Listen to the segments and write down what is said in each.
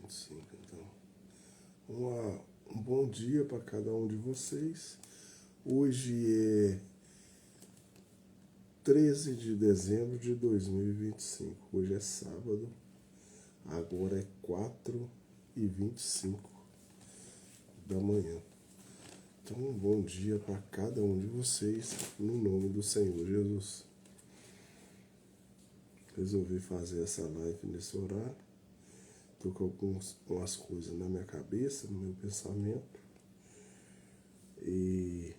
2025, então. Um bom dia para cada um de vocês. Hoje é 13 de dezembro de 2025. Hoje é sábado. Agora é 4h25 da manhã. Então, um bom dia para cada um de vocês, no nome do Senhor Jesus. Resolvi fazer essa live nesse horário. Estou com algumas coisas na minha cabeça, no meu pensamento. E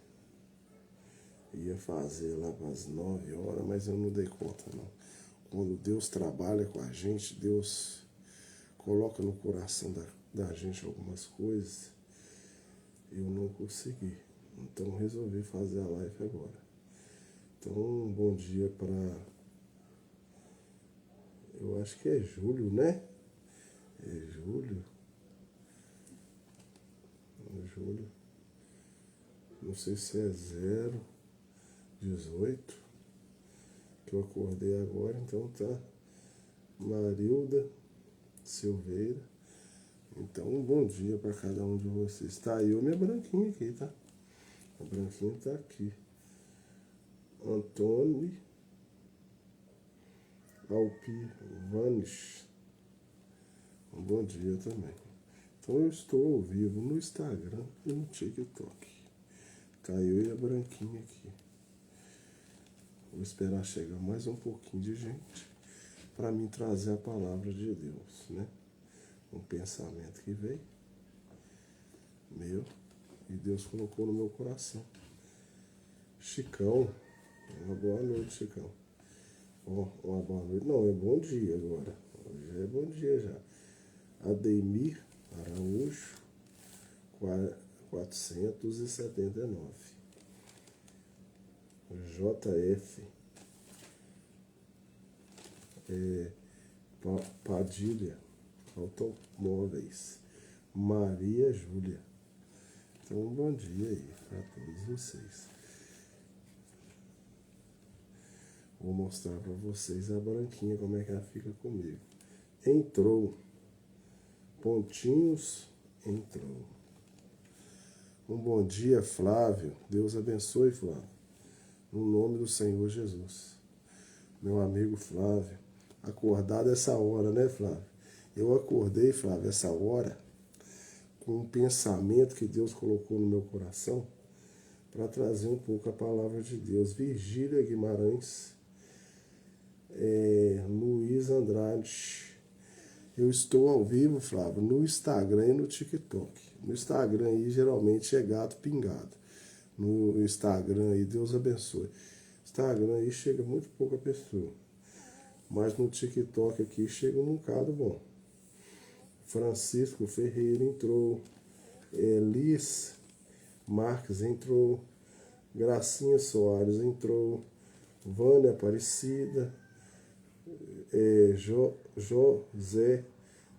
ia fazer lá para as 9 horas, mas eu não dei conta, não. Quando Deus trabalha com a gente, Deus coloca no coração da gente algumas coisas, eu não consegui. Então resolvi fazer a live agora. Então, um bom dia para... Eu acho que é Júlio, né? É Júlio. Júlio. Não sei se é 018, que eu acordei agora, então tá. Marilda Silveira. Então, um bom dia para cada um de vocês. Tá eu, minha branquinha aqui, tá? A branquinha tá aqui. Antônio Alpivanes. Um bom dia também. Então, eu estou ao vivo no Instagram e no TikTok. Tá eu e a branquinha aqui. Vou esperar chegar mais um pouquinho de gente para mim trazer a palavra de Deus, né? Um pensamento que veio meu e Deus colocou no meu coração. Chicão, uma boa noite, Chicão. Uma boa noite, não, é bom dia agora. Hoje é bom dia já. Ademir Araújo, 479. JF Padilha Automóveis. Maria Júlia. Então, um bom dia aí para todos vocês. Vou mostrar para vocês a branquinha, como é que ela fica comigo. Entrou. Pontinhos, entrou. Um bom dia, Flávio. Deus abençoe, Flávio. No nome do Senhor Jesus. Meu amigo Flávio. Acordado essa hora, né, Flávio? Eu acordei, Flávio, essa hora, com um pensamento que Deus colocou no meu coração para trazer um pouco a palavra de Deus. Virgília Guimarães, Luiz Andrade. Eu estou ao vivo, Flávio, no Instagram e no TikTok. No Instagram aí geralmente é gato pingado. No Instagram aí, Deus abençoe. Instagram aí chega muito pouca pessoa. Mas no TikTok aqui chega um bocado bom. Francisco Ferreira entrou. Elis Marques entrou. Gracinha Soares entrou. Vânia Aparecida. José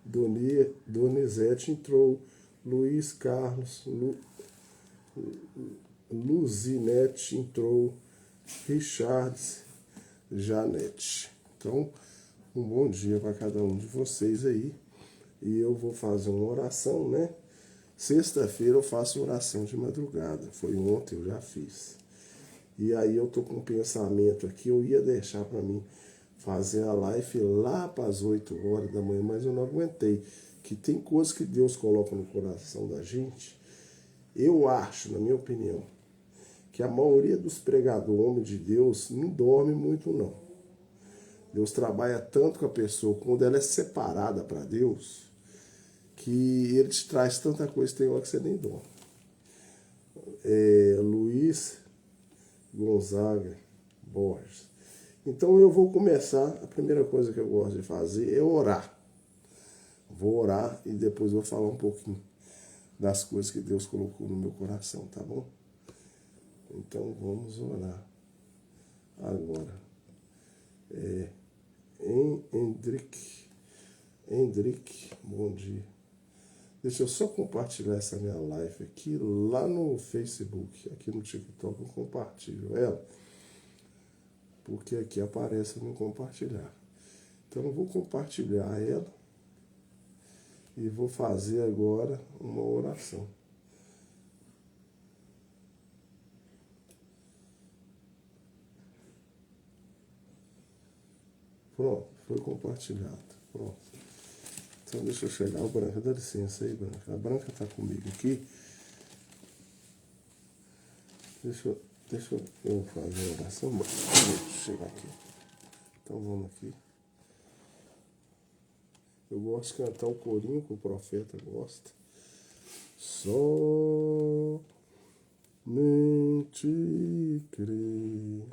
Donizete entrou. Luiz Carlos. Luzinete entrou. Richards Janete. Então, um bom dia para cada um de vocês aí. E eu vou fazer uma oração, né? Sexta-feira eu faço oração de madrugada. Foi ontem, eu já fiz. E aí eu tô com um pensamento aqui, eu ia deixar para mim fazer a live lá para as 8 horas da manhã, mas eu não aguentei. Que tem coisas que Deus coloca no coração da gente. Eu acho, na minha opinião, que a maioria dos pregadores, homens de Deus, não dorme muito, não. Deus trabalha tanto com a pessoa, quando ela é separada para Deus, que Ele te traz tanta coisa, tem hora que você nem dorme. Luiz Gonzaga Borges. Então eu vou começar, a primeira coisa que eu gosto de fazer é orar. Vou orar e depois vou falar um pouquinho das coisas que Deus colocou no meu coração, tá bom? Então vamos orar agora. Hendrick, bom dia. Deixa eu só compartilhar essa minha live aqui lá no Facebook, aqui no TikTok eu compartilho ela, porque aqui aparece no compartilhar. Então eu vou compartilhar ela e vou fazer agora uma oração. Pronto, foi compartilhado. Pronto. Então deixa eu chegar. Ô, Branca, dá licença aí, Branca. A Branca tá comigo aqui. Deixa eu fazer a oração. Deixa eu chegar aqui. Então vamos aqui. Eu gosto de cantar o corinho que o profeta gosta. Somente crer.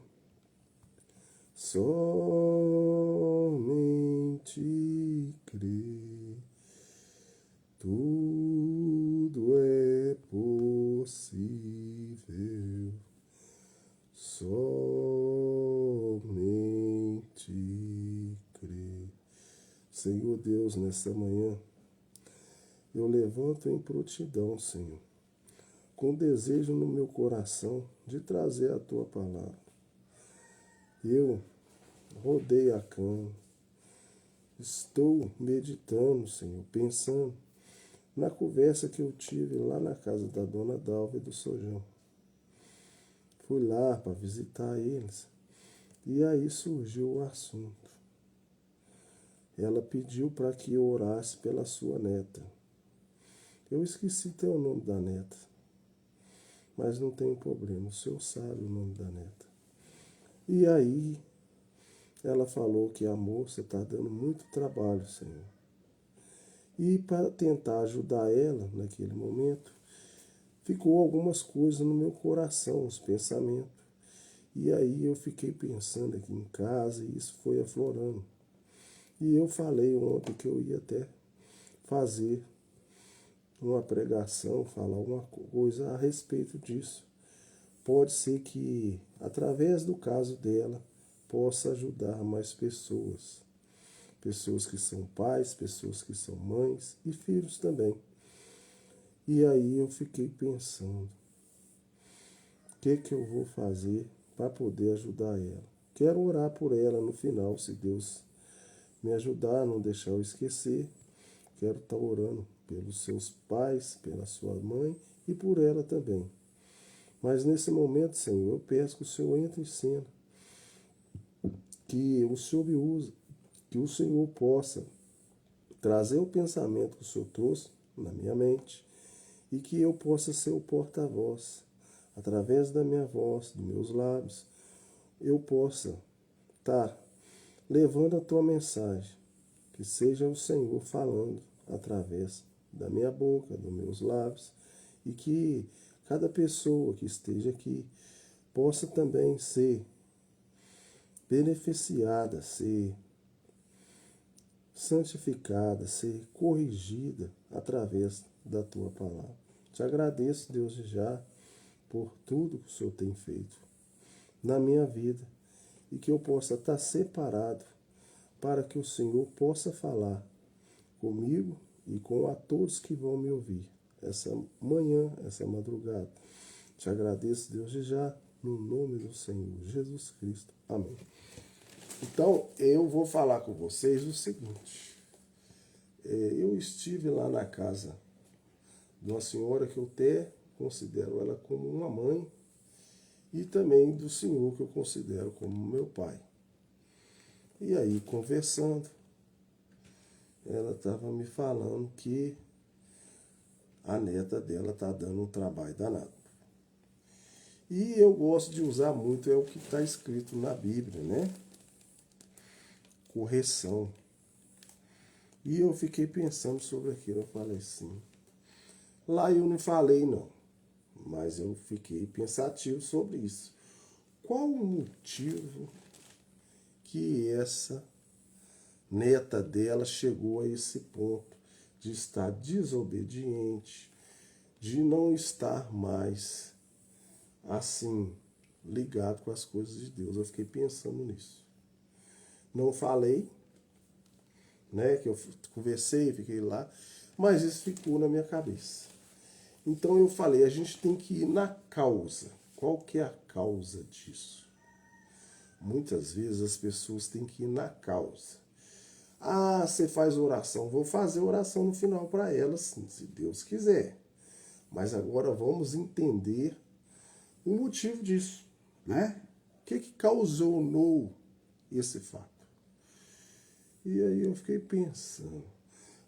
Somente crer. Tudo é possível. Somente crer. Senhor Deus, nesta manhã, eu levanto em prontidão, Senhor, com desejo no meu coração de trazer a Tua palavra. Eu rodei a cama, estou meditando, Senhor, pensando na conversa que eu tive lá na casa da dona Dalva e do Sojão. Fui lá para visitar eles e aí surgiu o assunto. Ela pediu para que eu orasse pela sua neta. Eu esqueci até o nome da neta, mas não tem problema, o senhor sabe o nome da neta. E aí ela falou que a moça está dando muito trabalho, Senhor. E para tentar ajudar ela naquele momento, ficou algumas coisas no meu coração, os pensamentos. E aí eu fiquei pensando aqui em casa e isso foi aflorando. E eu falei ontem que eu ia até fazer uma pregação, falar alguma coisa a respeito disso. Pode ser que, através do caso dela, possa ajudar mais pessoas. Pessoas que são pais, pessoas que são mães e filhos também. E aí eu fiquei pensando, o que eu vou fazer para poder ajudar ela? Quero orar por ela no final, se Deus me ajudar, não deixar eu esquecer. Quero estar orando pelos seus pais, pela sua mãe e por ela também. Mas nesse momento, Senhor, eu peço que o Senhor entre em cena, que o Senhor me use, que o Senhor possa trazer o pensamento que o Senhor trouxe na minha mente e que eu possa ser o porta-voz, através da minha voz, dos meus lábios, eu possa estar levando a tua mensagem, que seja o Senhor falando através da minha boca, dos meus lábios, e que cada pessoa que esteja aqui possa também ser beneficiada, ser santificada, ser corrigida através da tua palavra. Te agradeço, Deus, já por tudo que o Senhor tem feito na minha vida e que eu possa estar separado para que o Senhor possa falar comigo e com a todos que vão me ouvir essa manhã, essa madrugada. Te agradeço, Deus, já no nome do Senhor Jesus Cristo. Amém. Então, eu vou falar com vocês o seguinte. Eu estive lá na casa de uma senhora que eu até considero ela como uma mãe e também do senhor que eu considero como meu pai. E aí, conversando, ela estava me falando que a neta dela está dando um trabalho danado. E eu gosto de usar muito, é o que está escrito na Bíblia, né? Correção. E eu fiquei pensando sobre aquilo, eu falei assim, lá eu não falei não, mas eu fiquei pensativo sobre isso. Qual o motivo que essa neta dela chegou a esse ponto de estar desobediente, de não estar mais assim, ligado com as coisas de Deus? Eu fiquei pensando nisso. Não falei, né, que eu conversei, fiquei lá, mas isso ficou na minha cabeça. Então eu falei, a gente tem que ir na causa. Qual que é a causa disso? Muitas vezes as pessoas têm que ir na causa. Ah, você faz oração. Vou fazer oração no final para ela, sim, se Deus quiser. Mas agora vamos entender o motivo disso, né? O que causou esse fato? E aí eu fiquei pensando,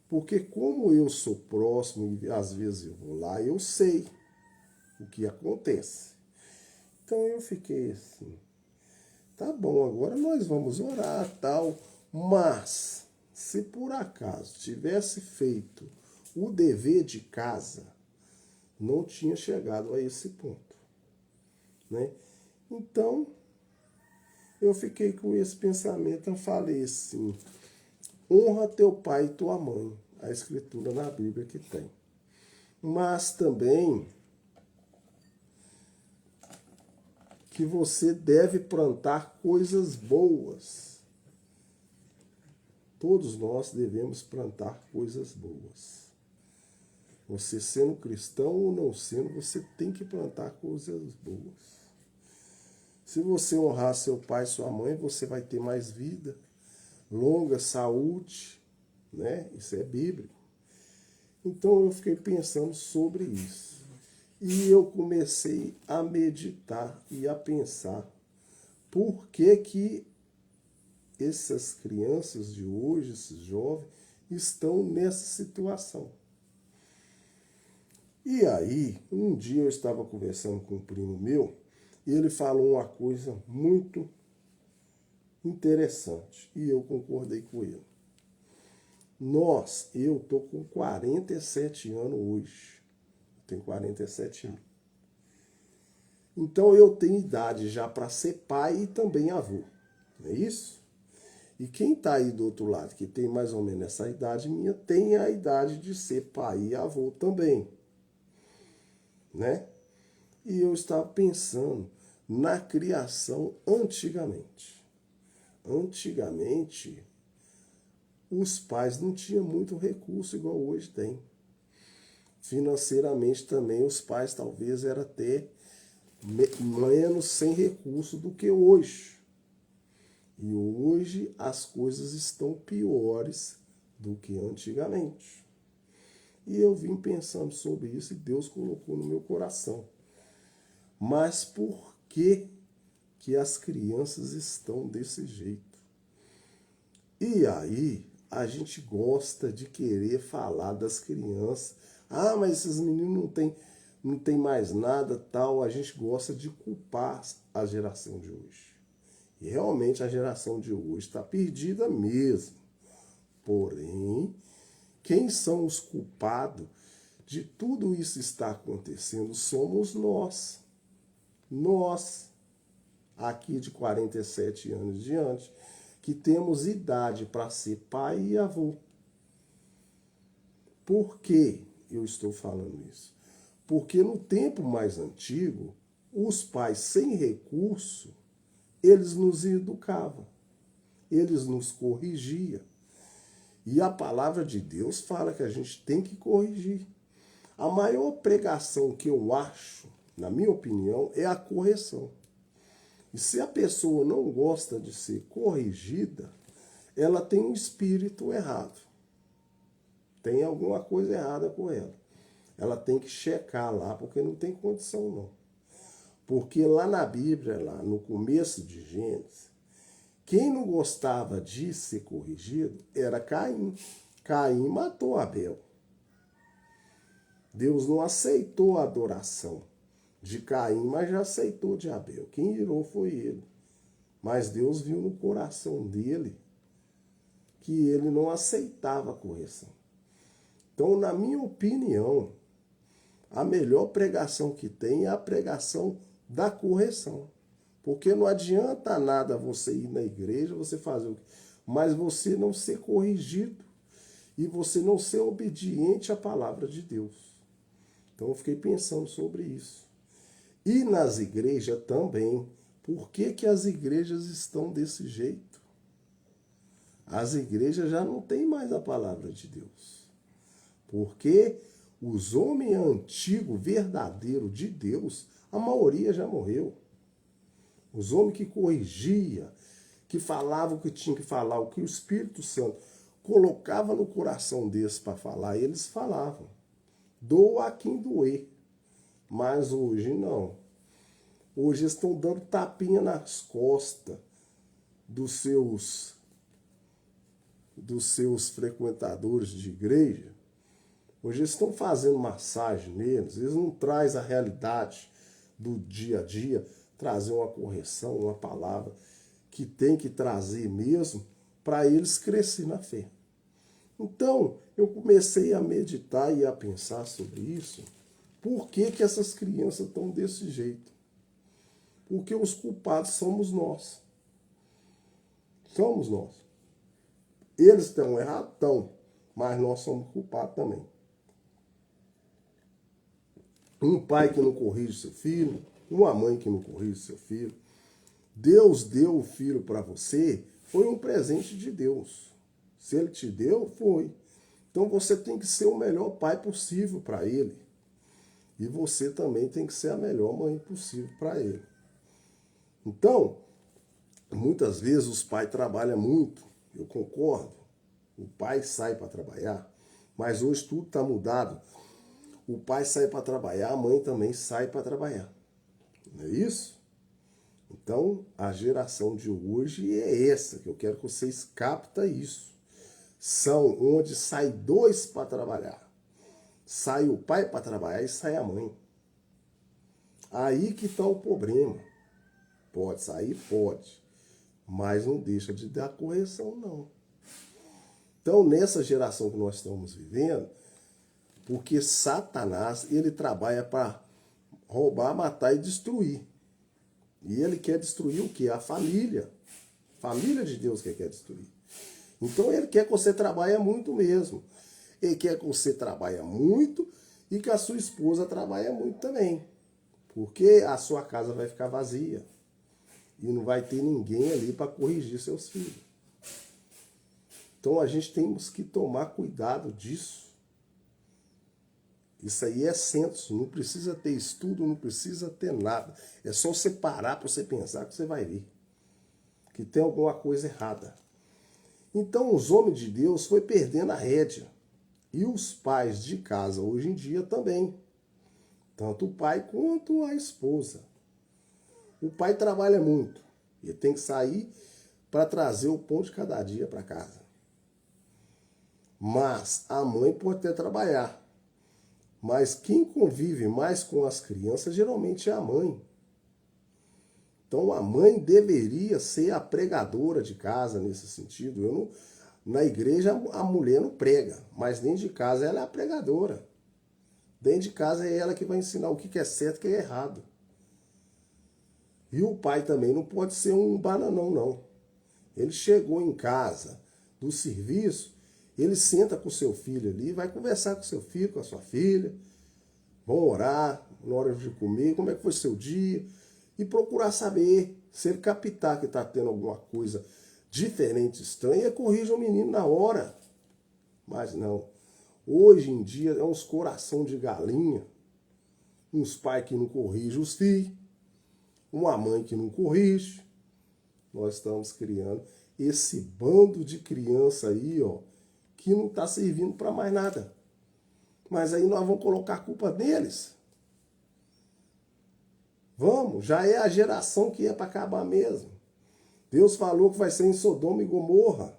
porque como eu sou próximo e às vezes eu vou lá, eu sei o que acontece. Então eu fiquei assim, tá bom, agora nós vamos orar, tal, mas se por acaso tivesse feito o dever de casa, não tinha chegado a esse ponto, né? Então, eu fiquei com esse pensamento, eu falei assim, honra teu pai e tua mãe, a escritura na Bíblia que tem. Mas também que você deve plantar coisas boas. Todos nós devemos plantar coisas boas. Você sendo cristão ou não sendo, você tem que plantar coisas boas. Se você honrar seu pai e sua mãe, você vai ter mais vida, longa saúde, né? Isso é bíblico. Então eu fiquei pensando sobre isso. E eu comecei a meditar e a pensar por que essas crianças de hoje, esses jovens, estão nessa situação. E aí, um dia eu estava conversando com um primo meu, e ele falou uma coisa muito interessante, e eu concordei com ele. Eu tô com 47 anos hoje. Tenho 47 anos. Então eu tenho idade já para ser pai e também avô. Não é isso? E quem está aí do outro lado, que tem mais ou menos essa idade minha, tem a idade de ser pai e avô também. Né? E eu estava pensando na criação antigamente. Antigamente, os pais não tinham muito recurso igual hoje tem. Financeiramente também os pais talvez era até menos sem recurso do que hoje. E hoje as coisas estão piores do que antigamente. E eu vim pensando sobre isso e Deus colocou no meu coração. Mas por que as crianças estão desse jeito? E aí a gente gosta de querer falar das crianças. Ah, mas esses meninos não tem mais nada, tal. A gente gosta de culpar a geração de hoje. E realmente a geração de hoje está perdida mesmo. Porém, quem são os culpados de tudo isso estar acontecendo somos nós. Nós, aqui de 47 anos diante, que temos idade para ser pai e avô. Por que eu estou falando isso? Porque no tempo mais antigo, os pais sem recurso, eles nos educavam, eles nos corrigiam. E a palavra de Deus fala que a gente tem que corrigir. A maior pregação que eu acho, na minha opinião, é a correção. E se a pessoa não gosta de ser corrigida, ela tem um espírito errado. Tem alguma coisa errada com ela. Ela tem que checar lá, porque não tem condição não. Porque lá na Bíblia, lá no começo de Gênesis, quem não gostava de ser corrigido era Caim. Caim matou Abel. Deus não aceitou a adoração de Caim, mas já aceitou de Abel. Quem irou foi ele. Mas Deus viu no coração dele que ele não aceitava a correção. Então, na minha opinião, a melhor pregação que tem é a pregação da correção. Porque não adianta nada você ir na igreja, você fazer o quê? Mas você não ser corrigido e você não ser obediente à palavra de Deus. Então eu fiquei pensando sobre isso. E nas igrejas também. Por que as igrejas estão desse jeito? As igrejas já não têm mais a palavra de Deus. Porque os homens antigos, verdadeiros de Deus, a maioria já morreu. Os homens que corrigia, que falavam o que tinha que falar, o que o Espírito Santo. colocava no coração deles para falar, eles falavam. Doa a quem doer. Mas hoje não. Hoje eles estão dando tapinha nas costas dos seus frequentadores de igreja. Hoje eles estão fazendo massagem neles, eles não trazem a realidade do dia a dia, trazer uma correção, uma palavra que tem que trazer mesmo para eles crescer na fé. Então, eu comecei a meditar e a pensar sobre isso. Por que que essas crianças estão desse jeito? Porque os culpados somos nós. Somos nós. Eles estão errados? Estão. Mas nós somos culpados também. Um pai que não corrige seu filho, uma mãe que não corrige seu filho. Deus deu o filho para você, foi um presente de Deus. Se ele te deu, foi. Então você tem que ser o melhor pai possível para ele. E você também tem que ser a melhor mãe possível para ele. Então, muitas vezes os pais trabalham muito, eu concordo. O pai sai para trabalhar, mas hoje tudo está mudado. O pai sai para trabalhar, a mãe também sai para trabalhar. Não é isso? Então, a geração de hoje é essa, que eu quero que vocês captem isso. São onde sai dois para trabalhar. Sai o pai para trabalhar e sai a mãe. Aí que está o problema. Pode sair? Pode. Mas não deixa de dar correção, não. Então, nessa geração que nós estamos vivendo, porque Satanás, ele trabalha para roubar, matar e destruir. E ele quer destruir o quê? A família. Família de Deus que ele quer destruir. Então ele quer que você trabalhe muito mesmo. Ele quer que você trabalhe muito e que a sua esposa trabalhe muito também. Porque a sua casa vai ficar vazia. E não vai ter ninguém ali para corrigir seus filhos. Então a gente temos que tomar cuidado disso. Isso aí é senso, não precisa ter estudo, não precisa ter nada. É só você parar para você pensar que você vai ver que tem alguma coisa errada. Então os homens de Deus foi perdendo a rédea. E os pais de casa hoje em dia também. Tanto o pai quanto a esposa. O pai trabalha muito. Ele tem que sair para trazer o pão de cada dia para casa. Mas a mãe pode até trabalhar. Mas quem convive mais com as crianças geralmente é a mãe. Então a mãe deveria ser a pregadora de casa nesse sentido. Na igreja a mulher não prega, mas dentro de casa ela é a pregadora. Dentro de casa é ela que vai ensinar o que é certo e o que é errado. E o pai também não pode ser um bananão, não. Ele chegou em casa do serviço, ele senta com o seu filho ali, vai conversar com o seu filho, com a sua filha, vão orar na hora de comer, como é que foi seu dia, e procurar saber, se ele captar que está tendo alguma coisa diferente, estranha, corrija o menino na hora. Mas não. Hoje em dia é uns coração de galinha, uns pais que não corrigem os filhos, uma mãe que não corrige. Nós estamos criando esse bando de criança aí, ó, que não está servindo para mais nada. Mas aí nós vamos colocar a culpa neles. Vamos, já é a geração que é para acabar mesmo. Deus falou que vai ser em Sodoma e Gomorra.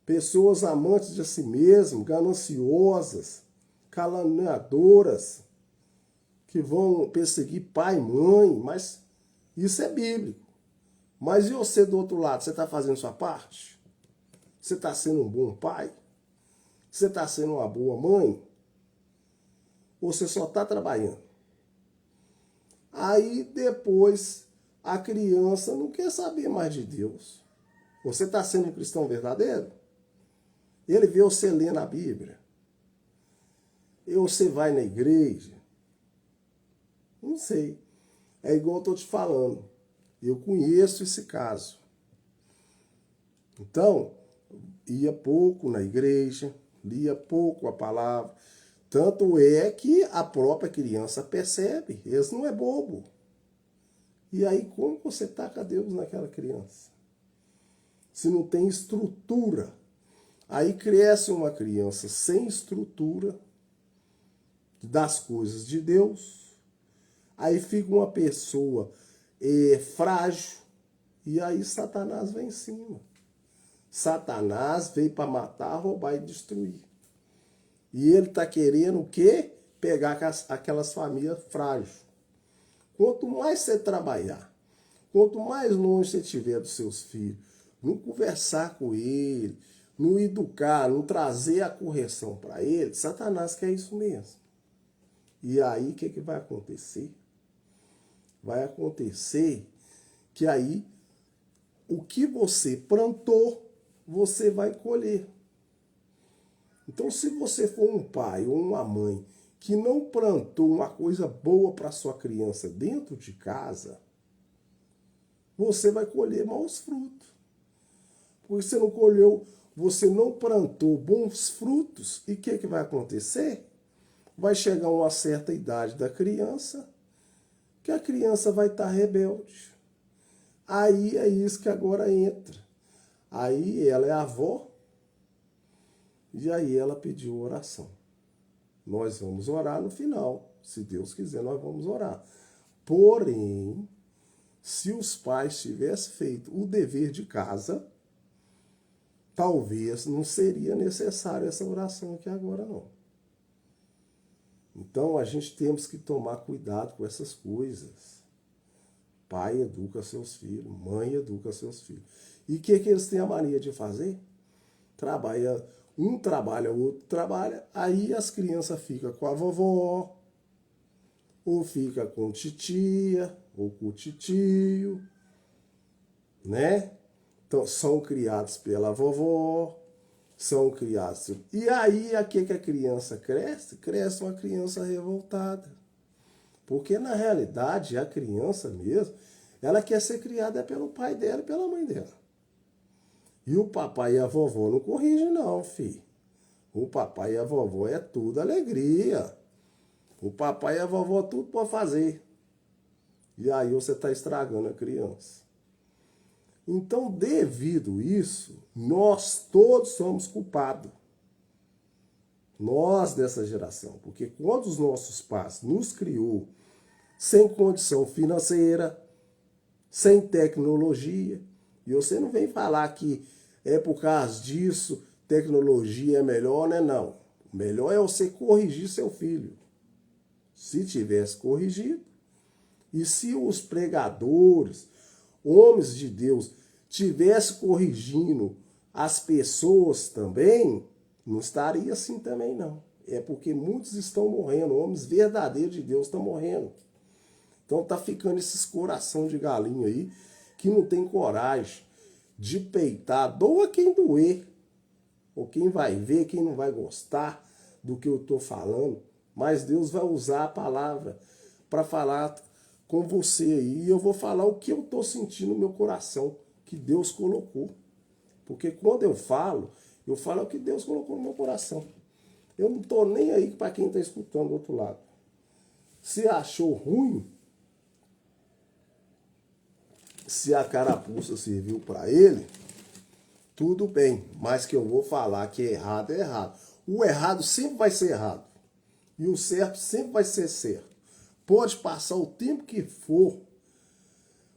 Pessoas amantes de si mesmo, gananciosas, caluniadoras, que vão perseguir pai e mãe, mas isso é bíblico. Mas e você do outro lado, você está fazendo sua parte? Você está sendo um bom pai? Você está sendo uma boa mãe? Ou você só está trabalhando? Aí depois a criança não quer saber mais de Deus. Você está sendo um cristão verdadeiro? Ele vê você lendo a Bíblia? Ou você vai na igreja? Não sei. É igual eu estou te falando. Eu conheço esse caso. Então, ia pouco na igreja, lia pouco a palavra. Tanto é que a própria criança percebe. Esse não é bobo. E aí, como você taca Deus naquela criança? Se não tem estrutura Aí cresce uma criança sem estrutura das coisas de Deus. Aí fica uma pessoa frágil. E aí Satanás vem em cima. Satanás veio para matar, roubar e destruir. E ele está querendo o quê? Pegar aquelas famílias frágeis. Quanto mais você trabalhar, quanto mais longe você estiver dos seus filhos, não conversar com ele, não educar, não trazer a correção para ele, Satanás quer isso mesmo. E aí o que vai acontecer? Vai acontecer que aí o que você plantou, você vai colher. Então, se você for um pai ou uma mãe que não plantou uma coisa boa para sua criança dentro de casa, você vai colher maus frutos. Porque você não colheu, você não plantou bons frutos, e o que vai acontecer? Vai chegar uma certa idade da criança, que a criança vai estar rebelde. Aí é isso que agora entra. Aí ela é a avó, e aí ela pediu oração. Nós vamos orar no final. Se Deus quiser, nós vamos orar. Porém, se os pais tivessem feito o dever de casa, talvez não seria necessário essa oração aqui agora, não. Então, a gente temos que tomar cuidado com essas coisas. Pai educa seus filhos, mãe educa seus filhos. E o que eles têm a mania de fazer? Um trabalha, o outro trabalha, aí as crianças ficam com a vovó, ou fica com titia, ou com o titio, né? Então, são criados pela vovó, são criados. E aí, a que a criança cresce? Cresce uma criança revoltada. Porque, na realidade, a criança mesmo, ela quer ser criada pelo pai dela e pela mãe dela. E o papai e a vovó não corrigem não, filho. O papai e a vovó é tudo alegria. O papai e a vovó tudo pode fazer. E aí você está estragando a criança. Então, devido a isso, nós todos somos culpados. Nós dessa geração. Porque quando os nossos pais nos criou sem condição financeira, sem tecnologia, e você não vem falar que é por causa disso, tecnologia é melhor, né? Não. O melhor é você corrigir seu filho. Se tivesse corrigido, e se os pregadores, homens de Deus, tivessem corrigindo as pessoas também, não estaria assim também não. É porque muitos estão morrendo, homens verdadeiros de Deus estão morrendo. Então tá ficando esses coração de galinha aí, que não tem coragem de peitar, doa quem doer, ou quem vai ver, quem não vai gostar do que eu estou falando, mas Deus vai usar a palavra para falar com você aí, e eu vou falar o que eu estou sentindo no meu coração, que Deus colocou. Porque quando eu falo o que Deus colocou no meu coração. Eu não estou nem aí para quem está escutando do outro lado. Se achou ruim, se a carapuça serviu para ele, tudo bem, mas que eu vou falar que errado é errado. O errado sempre vai ser errado. E o certo sempre vai ser certo. Pode passar o tempo que for,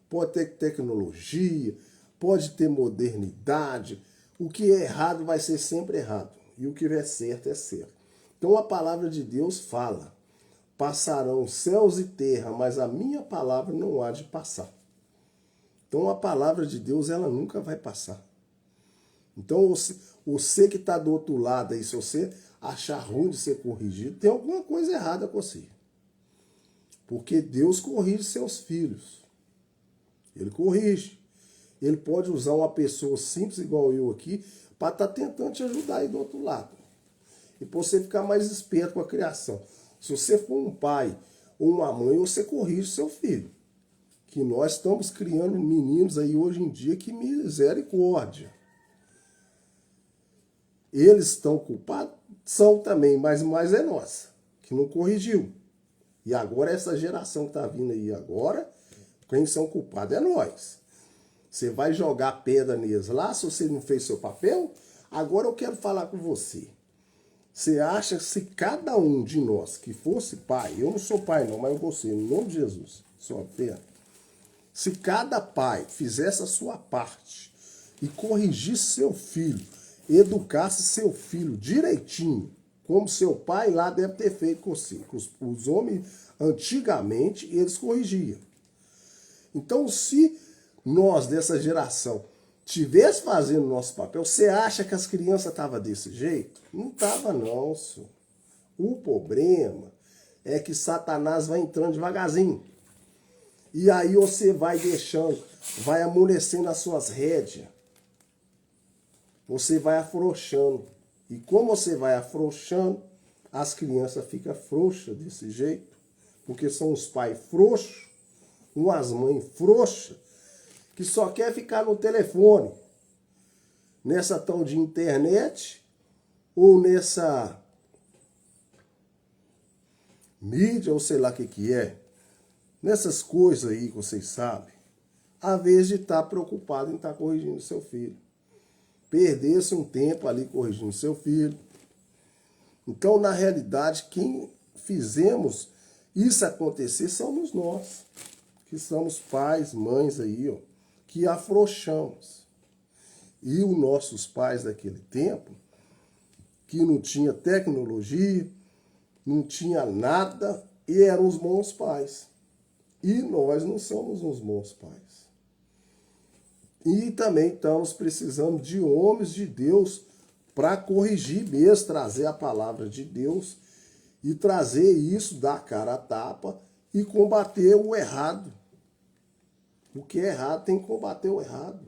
pode ter tecnologia, pode ter modernidade. O que é errado vai ser sempre errado. E o que é certo é certo. Então a palavra de Deus fala: passarão céus e terra, mas a minha palavra não há de passar. Então a palavra de Deus, ela nunca vai passar. Então você que está do outro lado aí, se você achar ruim de ser corrigido, tem alguma coisa errada com você. Porque Deus corrige seus filhos. Ele corrige. Ele pode usar uma pessoa simples igual eu aqui para estar tentando te ajudar aí do outro lado. E para você ficar mais esperto com a criação. Se você for um pai ou uma mãe, você corrige seu filho. Que nós estamos criando meninos aí hoje em dia, que misericórdia. Eles estão culpados? São também, mas mais é nossa, que não corrigiu. E agora essa geração que está vindo aí agora, quem são culpados é nós. Você vai jogar pedra neles lá, se você não fez seu papel, Agora eu quero falar com você. Você acha que se cada um de nós que fosse pai, eu não sou pai não, mas eu vou ser, em nome de Jesus, só pena. Se cada pai fizesse a sua parte e corrigisse seu filho, educasse seu filho direitinho, como seu pai lá deve ter feito com você. Os homens, antigamente, eles corrigiam. Então, se nós, dessa geração, tivesse fazendo o nosso papel, você acha que as crianças estavam desse jeito? Não estava não, senhor. O problema é que Satanás vai entrando devagarzinho. E aí você vai deixando, vai amolecendo as suas rédeas. Você vai afrouxando. E como você vai afrouxando, as crianças ficam frouxas desse jeito. Porque são os pais frouxos, umas mães frouxas, que só quer ficar no telefone, nessa tal de internet, ou nessa mídia, ou sei lá o que é, nessas coisas aí que vocês sabem, a vez de estar preocupado em estar corrigindo seu filho. Perdesse um tempo ali corrigindo seu filho. Então, na realidade, quem fizemos isso acontecer somos nós, que somos pais, mães aí, ó, que afrouxamos. E os nossos pais daquele tempo, que não tinha tecnologia, não tinha nada, e eram os bons pais. E nós não somos os bons pais. E também estamos precisando de homens de Deus para corrigir mesmo, trazer a palavra de Deus e trazer isso, dar cara a tapa e combater o errado. O que é errado tem que combater o errado.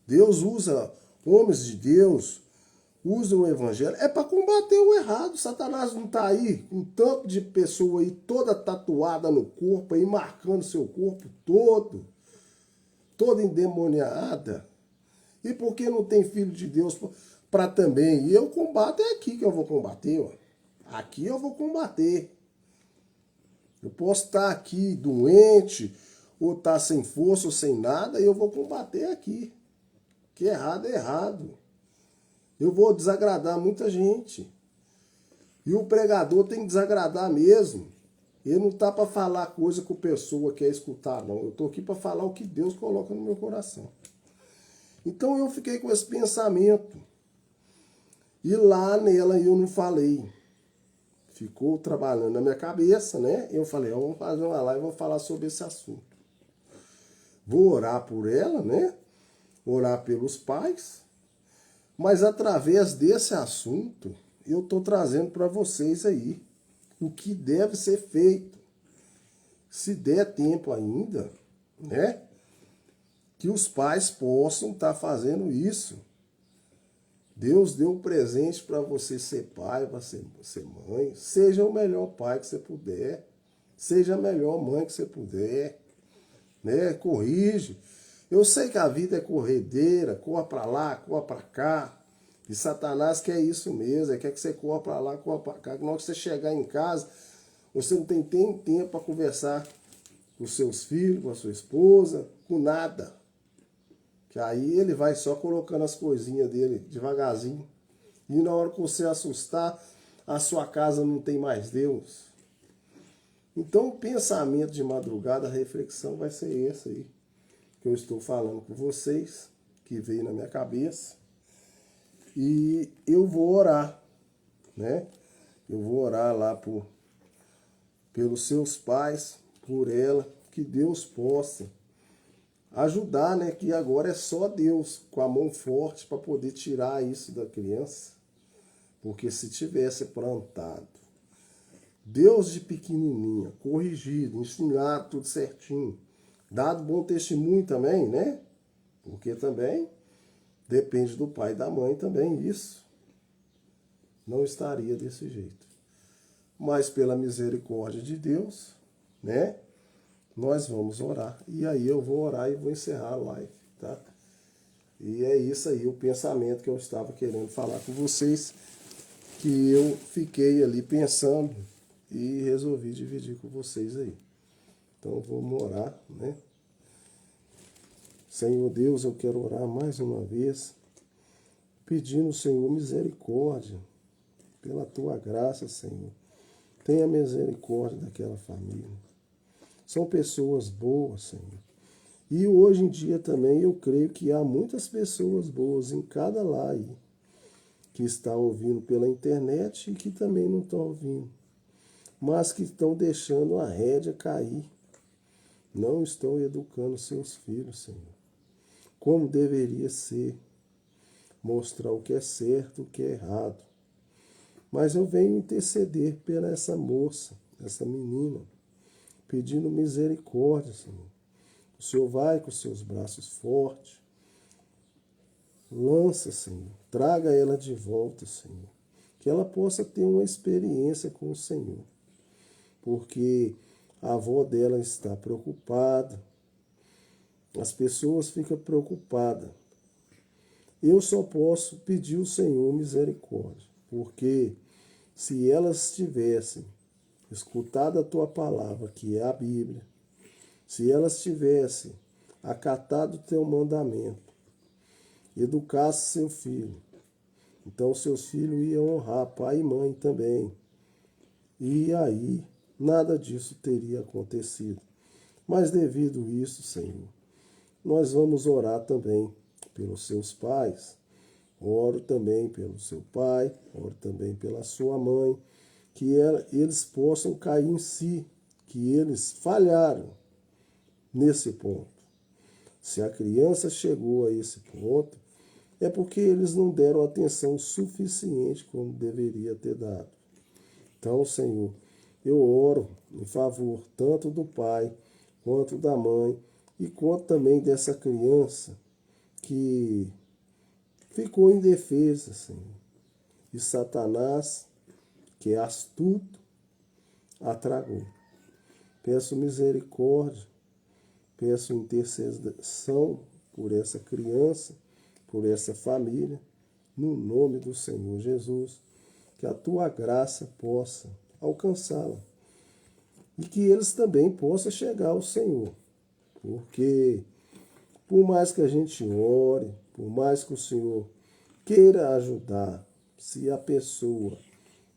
Deus usa homens de Deus, usa o evangelho, é para combater o errado. Satanás não está aí com um tanto de pessoa aí toda tatuada no corpo, aí marcando seu corpo todo, toda endemoniada. E porque não tem filho de Deus para também? E eu combato, é aqui que eu vou combater, ó. Aqui eu vou combater. Eu posso estar aqui doente, ou estar sem força, ou sem nada, e eu vou combater aqui. Que errado é errado. Eu vou desagradar muita gente. E o pregador tem que desagradar mesmo. Ele não está para falar coisa que a pessoa quer escutar, não. Eu estou aqui para falar o que Deus coloca no meu coração. Então eu fiquei com esse pensamento. E lá nela eu não falei. Ficou trabalhando na minha cabeça, né? Eu falei, vamos fazer uma live e vou falar sobre esse assunto. Vou orar por ela, né? Orar pelos pais. Mas através desse assunto, eu estou trazendo para vocês aí o que deve ser feito. Se der tempo ainda, né? Que os pais possam estar fazendo isso. Deus deu um presente para você ser pai, para ser mãe. Seja o melhor pai que você puder. Seja a melhor mãe que você puder. Né? Corrige. Eu sei que a vida é corredeira, corra para lá, corra para cá. E Satanás quer isso mesmo, quer que você corra para lá, corra para cá. Na hora que você chegar em casa, você não tem tempo para conversar com os seus filhos, com a sua esposa, com nada. Que aí ele vai só colocando as coisinhas dele devagarzinho. E na hora que você assustar, a sua casa não tem mais Deus. Então o pensamento de madrugada, a reflexão vai ser esse aí. Que eu estou falando com vocês, que veio na minha cabeça. E eu vou orar, né? Eu vou orar lá pelos seus pais, por ela, que Deus possa ajudar, né? Que agora é só Deus com a mão forte para poder tirar isso da criança. Porque se tivesse plantado, Deus de pequenininha, corrigido, ensinado tudo certinho, dado bom testemunho também, né? Porque também depende do pai e da mãe também isso. Não estaria desse jeito. Mas pela misericórdia de Deus, né? Nós vamos orar. E aí eu vou orar e vou encerrar a live, tá? E é isso aí, o pensamento que eu estava querendo falar com vocês, que eu fiquei ali pensando e resolvi dividir com vocês aí. Então vamos orar, né? Senhor Deus, eu quero orar mais uma vez, pedindo, Senhor, misericórdia, pela tua graça, Senhor. Tenha misericórdia daquela família. São pessoas boas, Senhor. E hoje em dia também eu creio que há muitas pessoas boas em cada lar aí, que está ouvindo pela internet e que também não estão ouvindo, mas que estão deixando a rédea cair. Não estão educando seus filhos, Senhor, como deveria ser, mostrar o que é certo, o que é errado. Mas eu venho interceder pela essa moça, essa menina, pedindo misericórdia, Senhor. O Senhor vai com os seus braços fortes, lança, Senhor, traga ela de volta, Senhor, que ela possa ter uma experiência com o Senhor, porque a avó dela está preocupada, as pessoas ficam preocupadas. Eu só posso pedir ao Senhor misericórdia, porque se elas tivessem escutado a tua palavra, que é a Bíblia, se elas tivessem acatado o teu mandamento, educasse seu filho, então seus filhos iam honrar pai e mãe também. E aí, nada disso teria acontecido. Mas devido a isso, Senhor, nós vamos orar também pelos seus pais. Oro também pelo seu pai, oro também pela sua mãe, que eles possam cair em si, que eles falharam nesse ponto. Se a criança chegou a esse ponto, é porque eles não deram atenção suficiente como deveria ter dado. Então, Senhor, eu oro em favor tanto do pai, quanto da mãe, e quanto também dessa criança que ficou indefesa, Senhor. E Satanás, que é astuto, a tragou. Peço misericórdia, peço intercessão por essa criança, por essa família, no nome do Senhor Jesus, que a tua graça possa alcançá-la e que eles também possam chegar ao Senhor, porque por mais que a gente ore, por mais que o Senhor queira ajudar, se a pessoa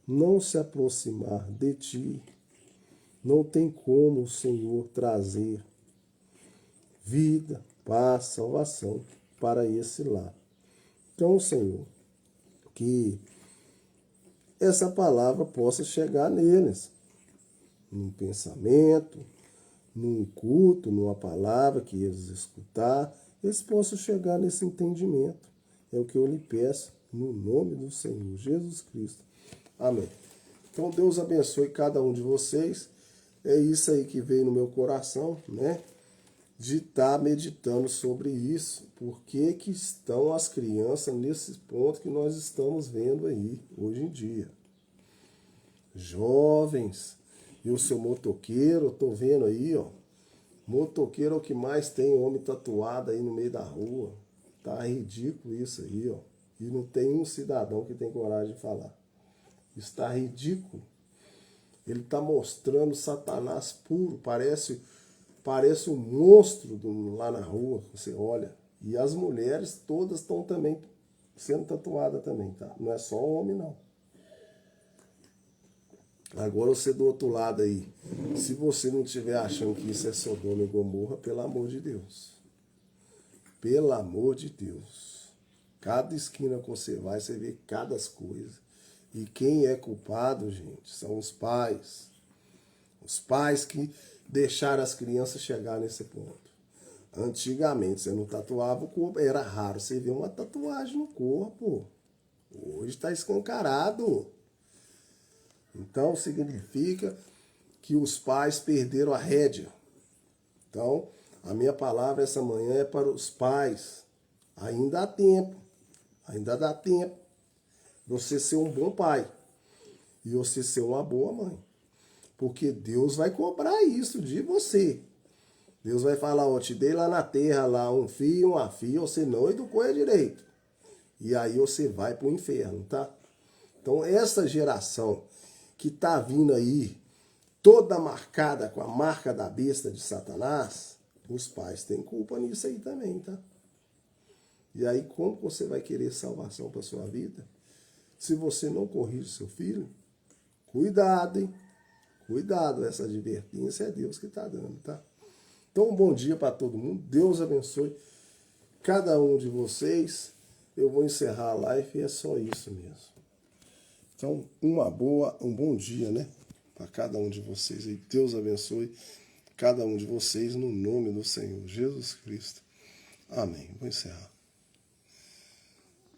não se aproximar de ti, não tem como o Senhor trazer vida, paz, salvação para esse lar. Então, Senhor, que essa palavra possa chegar neles, num pensamento, num culto, numa palavra que eles escutar, eles possam chegar nesse entendimento. É o que eu lhe peço, no nome do Senhor Jesus Cristo. Amém. Então, Deus abençoe cada um de vocês. É isso aí que veio no meu coração, né? De estar meditando sobre isso. Por que que estão as crianças nesse ponto que nós estamos vendo aí, hoje em dia? Jovens, e o seu motoqueiro, eu tô vendo aí, ó. Motoqueiro é o que mais tem homem tatuado aí no meio da rua. Tá ridículo isso aí, ó. E não tem um cidadão que tem coragem de falar. Isso tá ridículo. Ele tá mostrando Satanás puro. Parece um monstro lá na rua. Você olha. E as mulheres todas estão também sendo tatuadas também, tá? Não é só homem, não. Agora você do outro lado aí, se você não estiver achando que isso é Sodoma e Gomorra, pelo amor de Deus. Pelo amor de Deus. Cada esquina que você vai, você vê cada coisa. E quem é culpado, gente, são os pais. Os pais que deixaram as crianças chegar nesse ponto. Antigamente, você não tatuava o corpo, era raro você ver uma tatuagem no corpo. Hoje está escancarado. Então, significa que os pais perderam a rédea. Então, a minha palavra essa manhã é para os pais. Ainda há tempo. Ainda dá tempo. Você ser um bom pai. E você ser uma boa mãe. Porque Deus vai cobrar isso de você. Deus vai falar, ó, te dei lá na terra, lá um filho, uma filha, você não educou ele direito. E aí você vai para o inferno, tá? Então, essa geração que tá vindo aí, toda marcada com a marca da besta de Satanás, os pais têm culpa nisso aí também, tá? E aí, como você vai querer salvação para sua vida? Se você não corrige seu filho, cuidado, hein? Cuidado, essa advertência é Deus que está dando, tá? Então, um bom dia para todo mundo. Deus abençoe cada um de vocês. Eu vou encerrar a live e é só isso mesmo. Então, um bom dia, né? Para cada um de vocês. E Deus abençoe cada um de vocês no nome do Senhor Jesus Cristo. Amém. Vou encerrar.